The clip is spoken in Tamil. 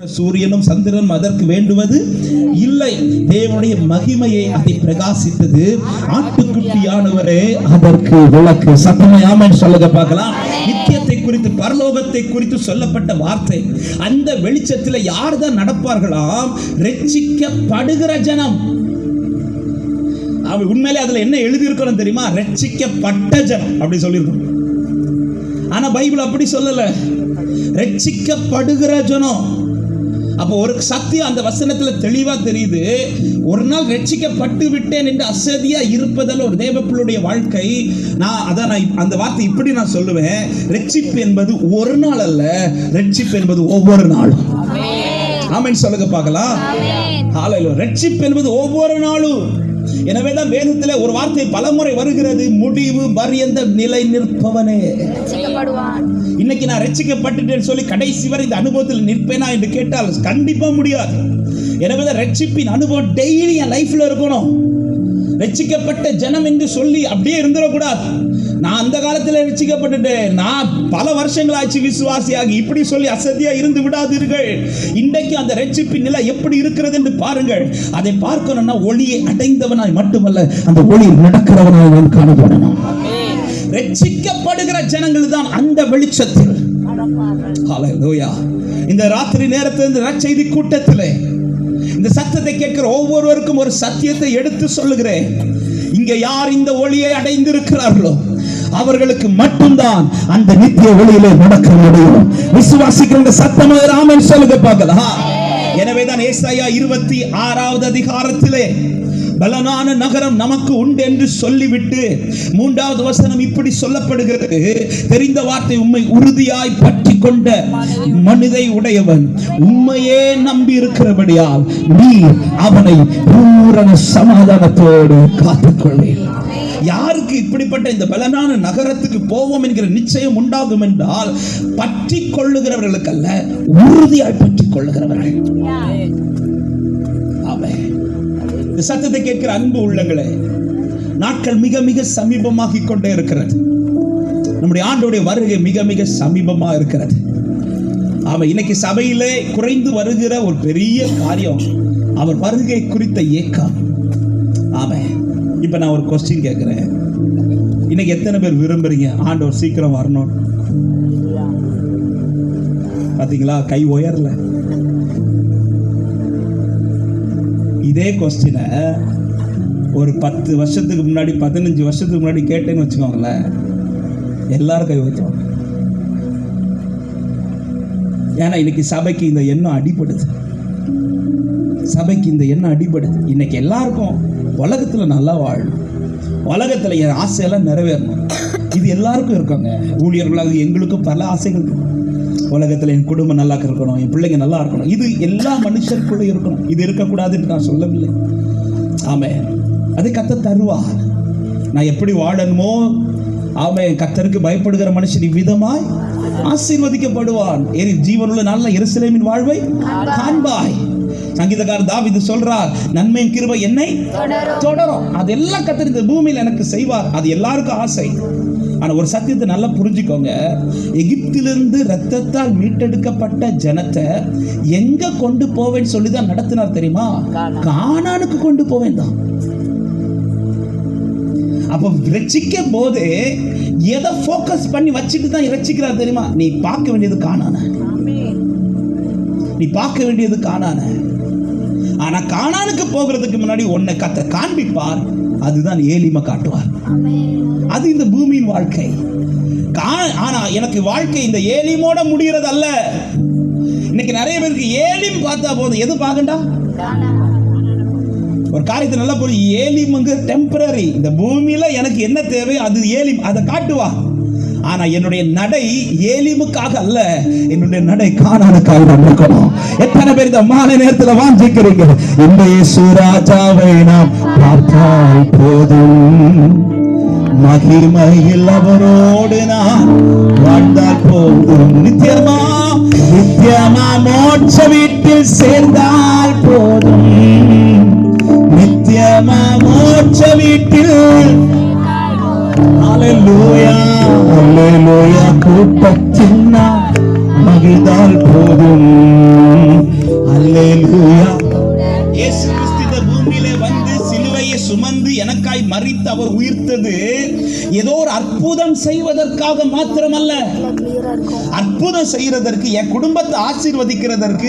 சூரியனும் சந்திரனும் அதற்கு வேண்டுவது இல்லை. தேவனுடைய மகிமையை அதை பிரகாசித்தது. ஆட்டுக்குட்டியானவரே அதற்கு விளக்கு. சத்தமே ஆமென் சொல்லுங்க பார்க்கலாம். நித்தியத்தை குறித்து பரலோகத்தை குறித்து சொல்லப்பட்ட வார்த்தை. அந்த வெளிச்சத்தில் யார் தான் நடப்பார்களாம்? ரட்சிக்கப்படுகிற ஜனம். உண்மையிலே அதுல என்ன எழுதி இருக்கணும் தெரியுமா? ரட்சிக்கப்பட்ட ஜனம் அப்படி சொல்லியிருக்கணும். ஆனா பைபிள் அப்படி சொல்லல, ரட்சிக்கப்படுகிற ஜனம். அப்போ ஒரு சத்தியம் அந்த வசனத்துல தெளிவா தெரியுது. ஒரு நாள் ரட்சிக்கப்பட்டு விட்டேன் என்று அசதியா இருப்பதால் ஒரு தேவப்பிள்ளையுடைய வாழ்க்கை. நான் அந்த வார்த்தை இப்படி நான் சொல்லுவேன், ரட்சிப்பு என்பது ஒரு நாள் அல்ல, ரட்சிப்பு என்பது ஒவ்வொரு நாளும். ஆமென் சொல்லுங்க பார்க்கலாம். ஹல்லேலூயா. ரட்சிப்பு என்பது ஒவ்வொரு நாளும். எனவேதான் வேதத்திலே ஒரு வார்த்தை பலமுறை வருகிறது, முடிவு பரியந்த நிலை நிற்பவனே ரட்சிக்கப்படுவான். இன்னைக்கு நான் ரட்சிக்கப்பட்டுட்டேன்னு சொல்லி கடைசி வரை இந்த அனுபவத்தில் நிற்பேனா என்று கேட்டால் கண்டிப்பா முடியாது. எனவேதான் ரட்சிப்பின் அனுபவம் டெய்லி என் லைஃப்ல இருக்கணும். ரட்சிக்கப்பட்ட ஜனம் என்று சொல்லி அப்படியே இருந்துடக்கூடாது. நான் அந்த காலத்தில் ரட்சிக்கப்பட்டுட்டேன், நான் பல வருஷங்கள் ஆச்சு விசுவாசியாகி, இப்படி சொல்லி அசதியா இருந்து விடாதீர்கள். இன்றைக்கு அந்த ரட்சிப்பின் நிலை எப்படி இருக்கிறது என்று பாருங்கள். அதை பார்க்கணும்னா ஒளியை அடைந்தவனாய் மட்டுமல்ல, அந்த ஒளியில் நடக்கிறவனாய் நாம் காணப்படணும். ரட்சிக்கப்படுகிற ஜனங்கள் தான் அந்த வெளிச்சத்தில். ஹல்லேலூயா. இந்த ராத்திரி நேரத்தில் இந்த நற்செய்தி கூட்டத்திலே இந்த சத்தத்தை கேட்கிற ஒவ்வொருவருக்கும் ஒரு சத்தியத்தை எடுத்து சொல்லுகிறேன். இங்க யார் இந்த ஒளியை அடைந்திருக்கிறார்களோ அவர்களுக்கு மட்டும்தான் அந்த நித்திய ஒளியிலே நடக்க முடியும். விசுவாசிக்கிற சத்தமாக ஆமென் சொல்லுங்க பார்க்கலாம். எனவேதான் ஏசாயா 26வது அதிகாரத்திலே பலனான நகரம் நமக்கு உண்டு என்று சொல்லிவிட்டு 3வது வசனம் இப்படி சொல்லப்படுகிறது, தெரிந்த வார்த்தை, உம்மை உறுதியாய் பற்றி கொண்ட மனிதை உடையவன் உம்மையே நம்பி இருக்கிறபடியால் நீ அவனை பூரண சமாதானத்தோடு காத்துக்கொள்வீர். யாருக்கு இப்படிப்பட்ட இந்த பலனான நகரத்துக்கு போவோம் என்கிற நிச்சயம் உண்டாகும் என்றால் பற்றி கொள்ளுகிறவர்களுக்கு அல்ல, உறுதியாய் பற்றி கொள்ளுகிறவர்கள். ஆமென். சத்தத்தை கேட்கிற அன்பு உள்ளங்களே, நாட்கள் மிக மிக சமீபமாகி கொண்டே இருக்கிறது. நம்முடைய ஆண்டோடைய வருகை மிக மிக சமீபமா இருக்கிறது. ஆமா, இன்னைக்கு சபையிலே குறைந்து வருகிற ஒரு பெரிய காரியம் அவர் வருகை குறித்த ஏக்கம். ஆமா, இப்ப நான் ஒரு கொஸ்டின் கேட்கிறேன். இன்னைக்கு எத்தனை பேர் விரும்புறீங்க ஆண்டவர் சீக்கிரம் வரணும்? பாத்தீங்களா, கை உயரல. இதே கொஸ்டினை ஒரு 10 வருஷத்துக்கு முன்னாடி, 15 வருஷத்துக்கு முன்னாடி கேட்டேன்னு வச்சுக்கோங்களேன், எல்லாரும் கை வைத்தோம். ஏன்னா இன்னைக்கு சபைக்கு இந்த எண்ணம் அடிபடுது. சபைக்கு இந்த எண்ணம் அடிபடுது. இன்னைக்கு எல்லாருக்கும் உலகத்தில் நல்லா வாழணும், உலகத்தில் என் ஆசையெல்லாம் நிறைவேறணும், இது எல்லாருக்கும் இருக்காங்க. ஊழியர்களாக எங்களுக்கும் பல ஆசைகள் இருக்கும். உலகத்தில் என் குடும்பம் நல்லா இருக்கணும், என் பிள்ளைங்க நல்லா இருக்கணும், இது எல்லா மனுஷருக்குள்ள இருக்கணும். இது இருக்கக்கூடாதுன்னு நான் சொல்லவில்லை. ஆமென். அதை கர்த்தர் தருவார். நான் எப்படி வாழணுமோ, ஆமென், கர்த்தருக்கு பயப்படுகிற மனுஷன் இவ்விதமாய் ஆசீர்வதிக்கப்படுவான். ஜீவனுள்ள நல்ல எருசலேமின் வாழ்வை காண்பாய். சங்கீதக்காரர் தாவீது சொல்றார், நன்மையின் கிருபை என்னை தொடரும். அதெல்லாம் கர்த்தர் இந்த பூமியில் எனக்கு செய்வார். அது எல்லாருக்கும் ஆசை. ஆனா ஒரு சத்தியத்தை நல்லா புரிஞ்சுக்கோங்க, எகிப்திலிருந்து ரத்தத்தால் மீட்டெடுக்கப்பட்ட ஜனத்தை எங்க கொண்டு போவேன்னு சொல்லிதான் நடத்தினார் தெரியுமா? கானானுக்கு கொண்டு போவேன் தான். அப்ப ரட்சிக்கும் போது எதை போக்கஸ் பண்ணி வச்சுட்டு தான் ரட்சிக்கிறார் தெரியுமா? நீ பார்க்க வேண்டியது கானான, நீ பார்க்க வேண்டியது கானான. ஆனா கானானுக்கு போகிறதுக்கு முன்னாடி உன்னை கர்த்தர் காண்பிப்பார். அதுதான் ஏலிம காட்டுவார். அது இந்த பூமியின் வாழ்க்கை. ஆனா எனக்கு வாழ்க்கை இந்த ஏலிமோட முடிகிறது அல்ல. இன்னைக்கு நிறைய பேருக்கு ஏலிம் பார்த்தா போதும். எது பார்க்கண்டா? ஒரு காரியத்தை நல்லா போய் ஏலிம் டெம்பரரி. இந்த பூமியில எனக்கு என்ன தேவை அது ஏலிம், அதை காட்டுவா. ஆனா என்னுடைய நடை ஏலிமுக்காக அல்ல, என்னுடைய நடை கானானுக்காக இருக்கணும். எத்தனை பேர் இந்த மாலை நேரத்தில் வாஞ்சிக்கிறீங்க? இந்த இயேசு ராஜாவை நாம் பார்த்தால் போதும், மகிமையில் அவரோடு நான் வாழ்ந்தால் போதும், நித்தியமா நித்தியமா மோட்ச வீட்டில் சேர்ந்தால் போதும், நித்தியமா மோட்ச வீட்டில். ஹல்லேலூயா, ஹல்லேலூயா. கூட்டத்தில் நான் மகிழ்ந்தால் போதும், ஹalleluya. இயேசு கிறிஸ்து இந்த பூமியிலே வந்து சிலுவையை சுமந்து எனக்காய் மரித்து அவர் உயிர்த்தது ஏதோ ஒரு அற்புதம் செய்வதற்காக மாத்திரமல்ல, அற்புதம் செய்யறதற்கு, என் குடும்பத்தை ஆசீர்வதிக்கிறதற்கு,